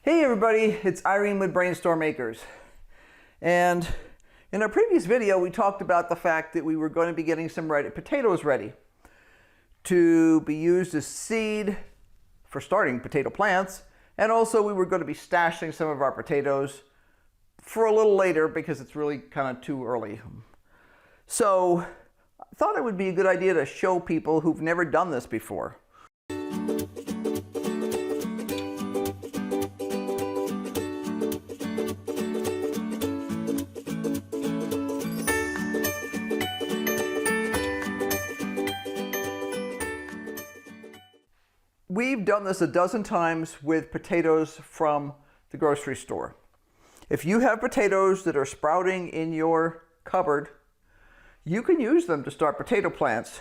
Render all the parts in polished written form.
Hey everybody, it's Irene with BrainStormAcres. And in our previous video, we talked about the fact that we were going to be getting some potatoes ready to be used as seed for starting potato plants. And also we were going to be stashing some of our potatoes for a little later because it's really kind of too early. So I thought it would be a good idea to show people who've never done this before. We've done this a dozen times with potatoes from the grocery store. If you have potatoes that are sprouting in your cupboard, you can use them to start potato plants.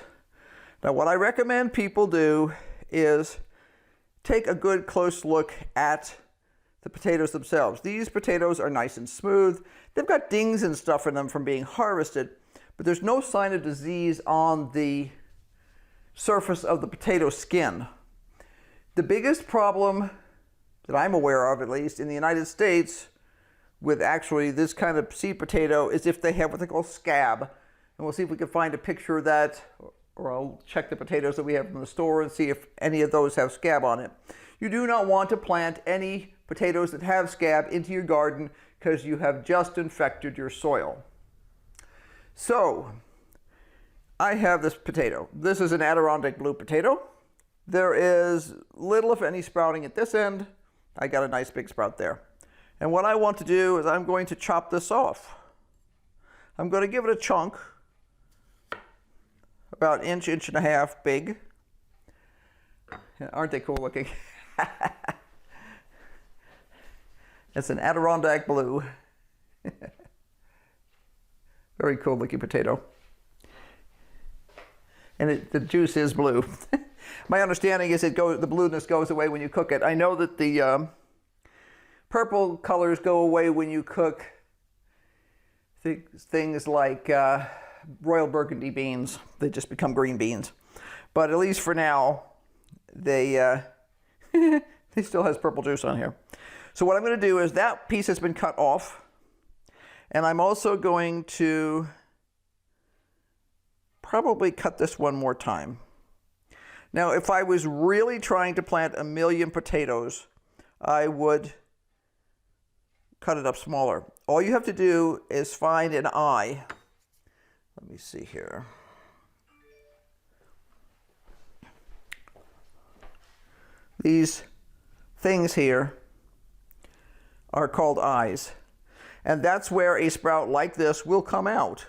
Now, what I recommend people do is take a good close look at the potatoes themselves. These potatoes are nice and smooth. They've got dings and stuff in them from being harvested, but there's no sign of disease on the surface of the potato skin. The biggest problem that I'm aware of, at least in the United States, with actually this kind of seed potato is if they have what they call scab. And we'll see if we can find a picture of that, or I'll check the potatoes that we have from the store and see if any of those have scab on it. You do not want to plant any potatoes that have scab into your garden because you have just infected your soil. So, I have this potato. This is an Adirondack blue potato. There is little, if any, sprouting at this end. I got a nice big sprout there. And what I want to do is I'm going to chop this off. I'm going to give it a chunk, about an inch, inch and a half big. Aren't they cool looking? It's an Adirondack blue. Very cool looking potato. And the juice is blue. My understanding is the blueness goes away when you cook it. I know that the purple colors go away when you cook things like royal burgundy beans. They just become green beans. But at least for now, they still has purple juice on here. So what I'm going to do is that piece has been cut off. And I'm also going to probably cut this one more time. Now, if I was really trying to plant 1 million potatoes, I would cut it up smaller. All you have to do is find an eye. Let me see here. These things here are called eyes. And that's where a sprout like this will come out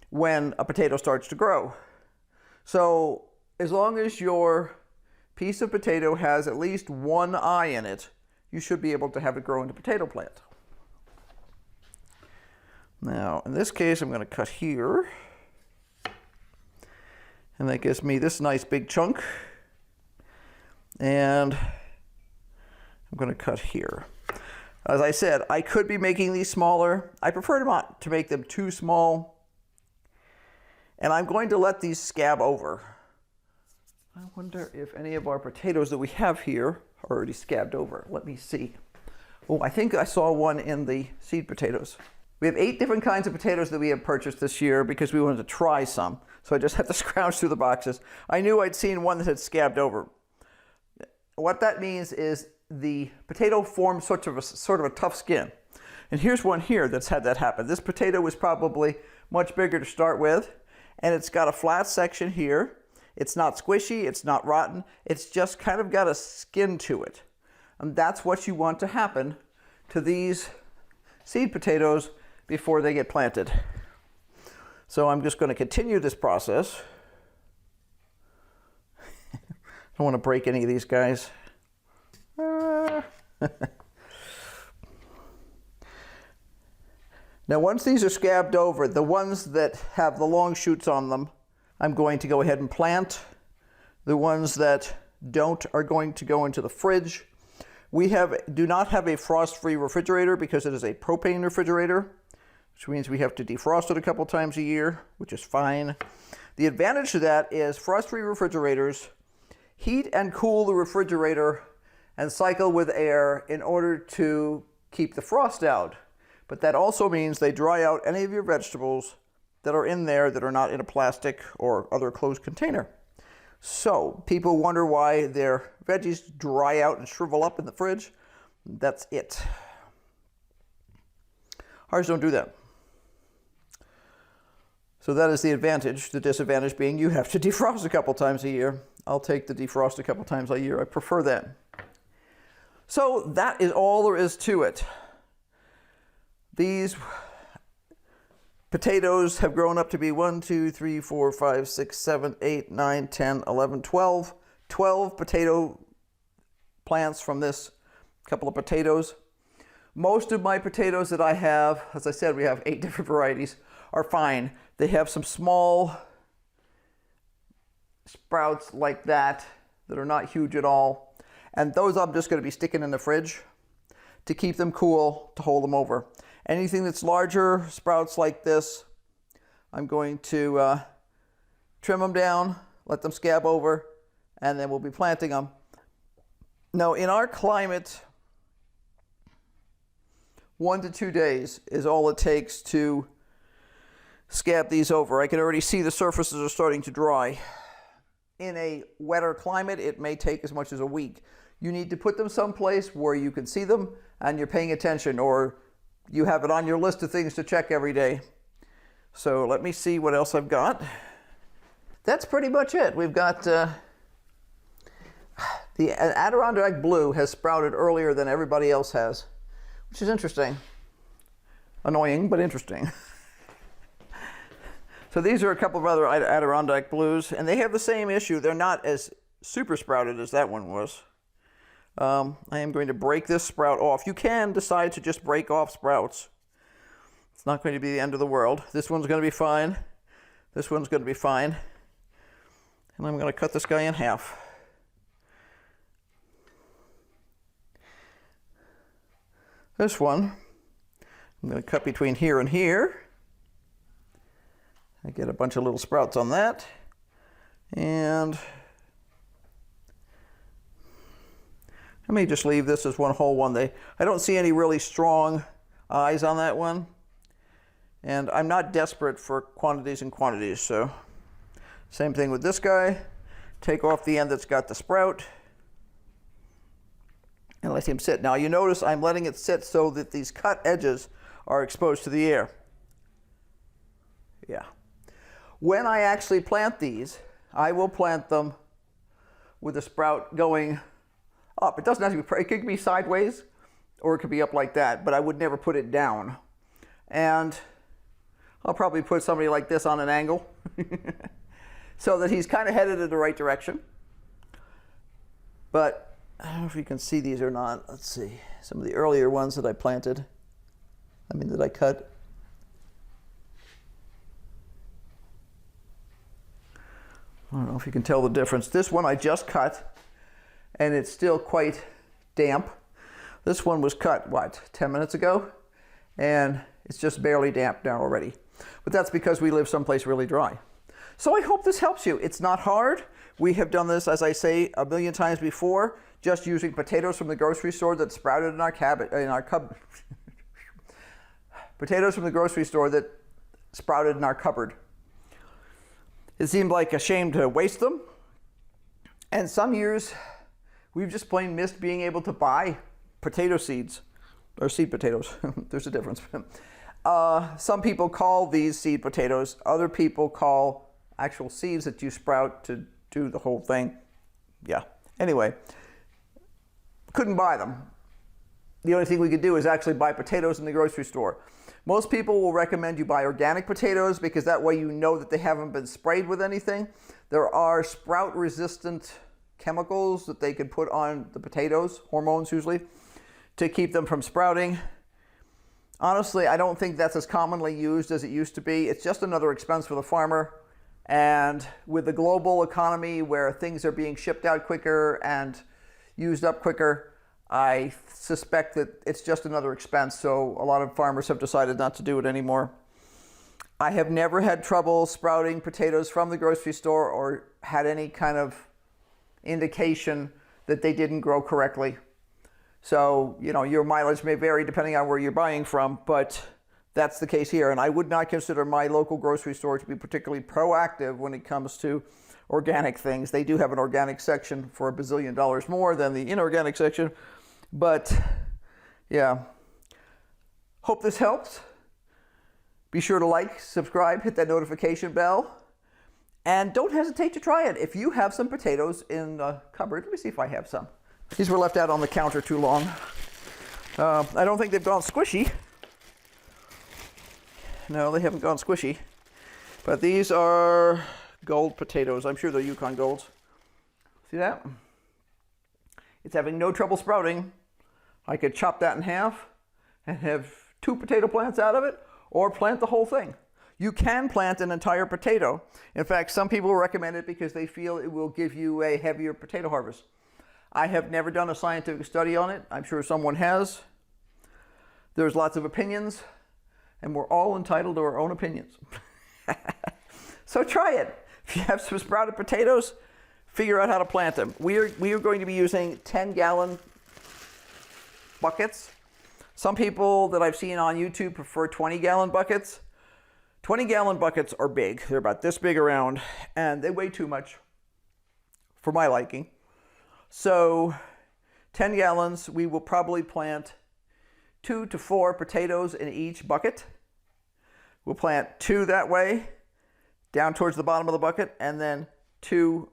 when a potato starts to grow. So as long as your piece of potato has at least one eye in it, you should be able to have it grow into a potato plant. Now, in this case, I'm going to cut here. And that gives me this nice big chunk. And I'm going to cut here. As I said, I could be making these smaller. I prefer not to make them too small. And I'm going to let these scab over. I wonder if any of our potatoes that we have here are already scabbed over. Let me see. Oh, I think I saw one in the seed potatoes. We have 8 different kinds of potatoes that we have purchased this year because we wanted to try some. So I just had to scrounge through the boxes. I knew I'd seen one that had scabbed over. What that means is the potato forms sort of a tough skin. And here's one here that's had that happen. This potato was probably much bigger to start with. And it's got a flat section here. It's not squishy, it's not rotten, it's just kind of got a skin to it. And that's what you want to happen to these seed potatoes before they get planted. So I'm just going to continue this process. I don't want to break any of these guys. Now, once these are scabbed over, the ones that have the long shoots on them, I'm going to go ahead and plant. The ones that don't are going to go into the fridge. We do not have a frost-free refrigerator because it is a propane refrigerator, which means we have to defrost it a couple times a year, which is fine. The advantage to that is frost-free refrigerators heat and cool the refrigerator and cycle with air in order to keep the frost out. But that also means they dry out any of your vegetables that are in there that are not in a plastic or other closed container. So people wonder why their veggies dry out and shrivel up in the fridge. That's it. Ours don't do that. So that is the advantage. The disadvantage being you have to defrost a couple times a year. I'll take the defrost a couple times a year. I prefer that. So that is all there is to it. These potatoes have grown up to be 1, 2, 3, 4, 5, 6, 7, 8, 9, 10, 11, 12. 12 potato plants from this couple of potatoes. Most of my potatoes that I have, as I said, we have 8 different varieties, are fine. They have some small sprouts like that are not huge at all. And those I'm just going to be sticking in the fridge to keep them cool, to hold them over. Anything that's larger, sprouts like this, I'm going to trim them down, let them scab over, and then we'll be planting them. Now, in our climate, 1 to 2 days is all it takes to scab these over. I can already see the surfaces are starting to dry. In a wetter climate, it may take as much as a week. You need to put them someplace where you can see them and you're paying attention, or you have it on your list of things to check every day. So let me see what else I've got. That's pretty much it. We've got the Adirondack Blue has sprouted earlier than everybody else has, which is interesting. Annoying, but interesting. So these are a couple of other Adirondack Blues, and they have the same issue. They're not as super sprouted as that one was. I am going to break this sprout off. You can decide to just break off sprouts. It's not going to be the end of the world. This one's going to be fine. This one's going to be fine. And I'm going to cut this guy in half. This one, I'm going to cut between here and here. I get a bunch of little sprouts on that. And I may just leave this as one whole one. I don't see any really strong eyes on that one. And I'm not desperate for quantities and quantities, so same thing with this guy. Take off the end that's got the sprout and let him sit. Now you notice I'm letting it sit so that these cut edges are exposed to the air. Yeah. When I actually plant these, I will plant them with the sprout going up. It doesn't have to be, it could be sideways or it could be up like that, but I would never put it down. And I'll probably put somebody like this on an angle so that he's kind of headed in the right direction. But I don't know if you can see these or not. Let's see. Some of the earlier ones that I planted, that I cut. I don't know if you can tell the difference. This one I just cut, and it's still quite damp. This one was cut, 10 minutes ago? And it's just barely damp now already. But that's because we live someplace really dry. So I hope this helps you. It's not hard. We have done this, as I say, a million times before, just using potatoes from the grocery store that sprouted in our cupboard. Potatoes from the grocery store that sprouted in our cupboard. It seemed like a shame to waste them. And some years, we've just plain missed being able to buy potato seeds, or seed potatoes. There's a difference. Some people call these seed potatoes. Other people call actual seeds that you sprout to do the whole thing. Yeah. Anyway, couldn't buy them. The only thing we could do is actually buy potatoes in the grocery store. Most people will recommend you buy organic potatoes because that way you know that they haven't been sprayed with anything. There are sprout-resistant chemicals that they could put on the potatoes, hormones usually, to keep them from sprouting. Honestly, I don't think that's as commonly used as it used to be. It's just another expense for the farmer. And with the global economy where things are being shipped out quicker and used up quicker, I suspect that it's just another expense, so a lot of farmers have decided not to do it anymore. I have never had trouble sprouting potatoes from the grocery store or had any kind of indication that they didn't grow correctly. So, you know, your mileage may vary depending on where you're buying from, but that's the case here. And I would not consider my local grocery store to be particularly proactive when it comes to organic things. They do have an organic section for $1 bazillion more than the inorganic section. But yeah, hope this helps. Be sure to like, subscribe, hit that notification bell, and don't hesitate to try it. If you have some potatoes in the cupboard, let me see if I have some. These were left out on the counter too long. I don't think they've gone squishy. No, they haven't gone squishy. But these are gold potatoes. I'm sure they're Yukon Golds. See that? It's having no trouble sprouting. I could chop that in half and have 2 potato plants out of it, or plant the whole thing. You can plant an entire potato. In fact, some people recommend it because they feel it will give you a heavier potato harvest. I have never done a scientific study on it. I'm sure someone has. There's lots of opinions, and we're all entitled to our own opinions. So try it. If you have some sprouted potatoes, figure out how to plant them. We are going to be using 10-gallon buckets. Some people that I've seen on YouTube prefer 20-gallon buckets. 20-gallon buckets are big. They're about this big around, and they weigh too much for my liking. So 10 gallons, we will probably plant 2 to 4 potatoes in each bucket. We'll plant 2 that way, down towards the bottom of the bucket, and then 2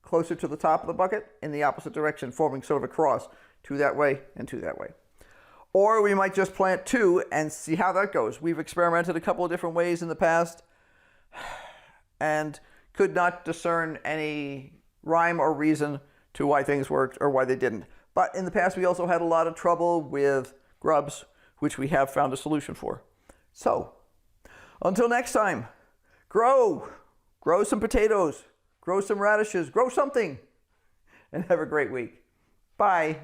closer to the top of the bucket in the opposite direction, forming sort of a cross. 2 that way and 2 that way. Or we might just plant 2 and see how that goes. We've experimented a couple of different ways in the past and could not discern any rhyme or reason to why things worked or why they didn't. But in the past, we also had a lot of trouble with grubs, which we have found a solution for. So, until next time, grow some potatoes, grow some radishes, grow something, and have a great week. Bye.